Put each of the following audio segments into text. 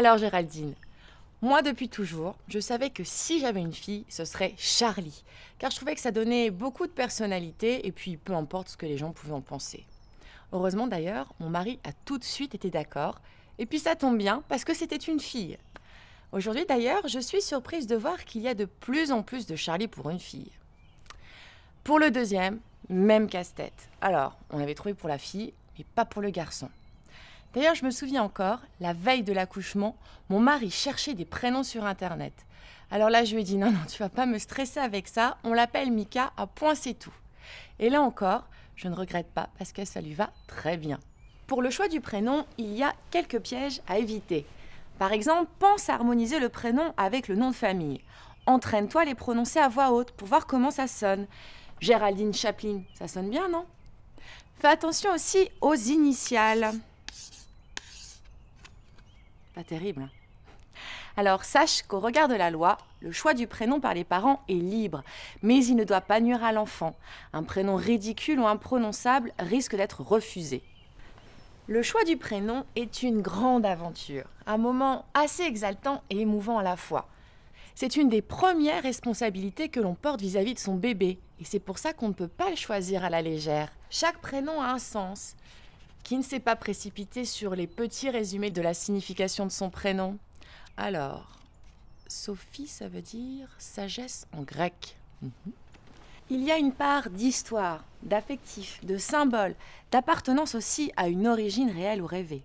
Alors Géraldine, moi depuis toujours, je savais que si j'avais une fille, ce serait Charlie, car je trouvais que ça donnait beaucoup de personnalité et puis peu importe ce que les gens pouvaient en penser. Heureusement d'ailleurs, mon mari a tout de suite été d'accord, et puis ça tombe bien parce que c'était une fille. Aujourd'hui d'ailleurs, je suis surprise de voir qu'il y a de plus en plus de Charlie pour une fille. Pour le deuxième, même casse-tête. Alors, on avait trouvé pour la fille, mais pas pour le garçon. D'ailleurs, je me souviens encore, la veille de l'accouchement, mon mari cherchait des prénoms sur Internet. Alors là, je lui ai dit, non, tu vas pas me stresser avec ça, on l'appelle Mika, à point c'est tout. Et là encore, je ne regrette pas parce que ça lui va très bien. Pour le choix du prénom, il y a quelques pièges à éviter. Par exemple, pense à harmoniser le prénom avec le nom de famille. Entraîne-toi à les prononcer à voix haute pour voir comment ça sonne. Géraldine Chaplin, ça sonne bien, non? Fais attention aussi aux initiales. Pas terrible. Alors sache qu'au regard de la loi, le choix du prénom par les parents est libre, mais il ne doit pas nuire à l'enfant. Un prénom ridicule ou imprononçable risque d'être refusé. Le choix du prénom est une grande aventure, un moment assez exaltant et émouvant à la fois. C'est une des premières responsabilités que l'on porte vis-à-vis de son bébé, et c'est pour ça qu'on ne peut pas le choisir à la légère. Chaque prénom a un sens. Qui ne s'est pas précipité sur les petits résumés de la signification de son prénom? Alors, Sophie, ça veut dire sagesse en grec. Il y a une part d'histoire, d'affectif, de symbole, d'appartenance aussi à une origine réelle ou rêvée.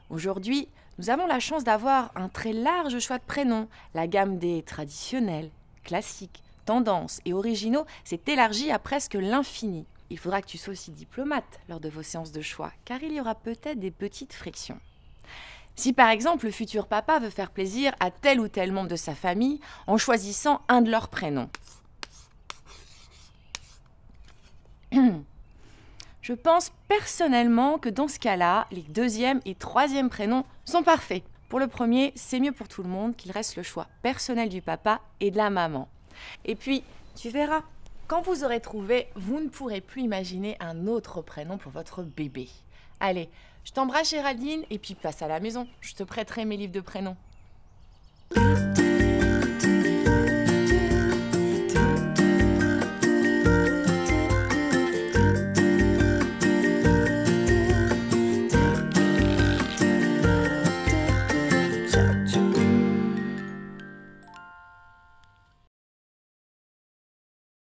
Aujourd'hui, nous avons la chance d'avoir un très large choix de prénoms. La gamme des traditionnels, classiques, tendances et originaux s'est élargie à presque l'infini. Il faudra que tu sois aussi diplomate lors de vos séances de choix, car il y aura peut-être des petites frictions. Si par exemple le futur papa veut faire plaisir à tel ou tel membre de sa famille en choisissant un de leurs prénoms. Je pense personnellement que dans ce cas-là, les deuxième et troisième prénoms sont parfaits. Pour le premier, c'est mieux pour tout le monde qu'il reste le choix personnel du papa et de la maman. Et puis, tu verras, quand vous aurez trouvé, vous ne pourrez plus imaginer un autre prénom pour votre bébé. Allez, je t'embrasse Géraldine et puis passe à la maison. Je te prêterai mes livres de prénoms.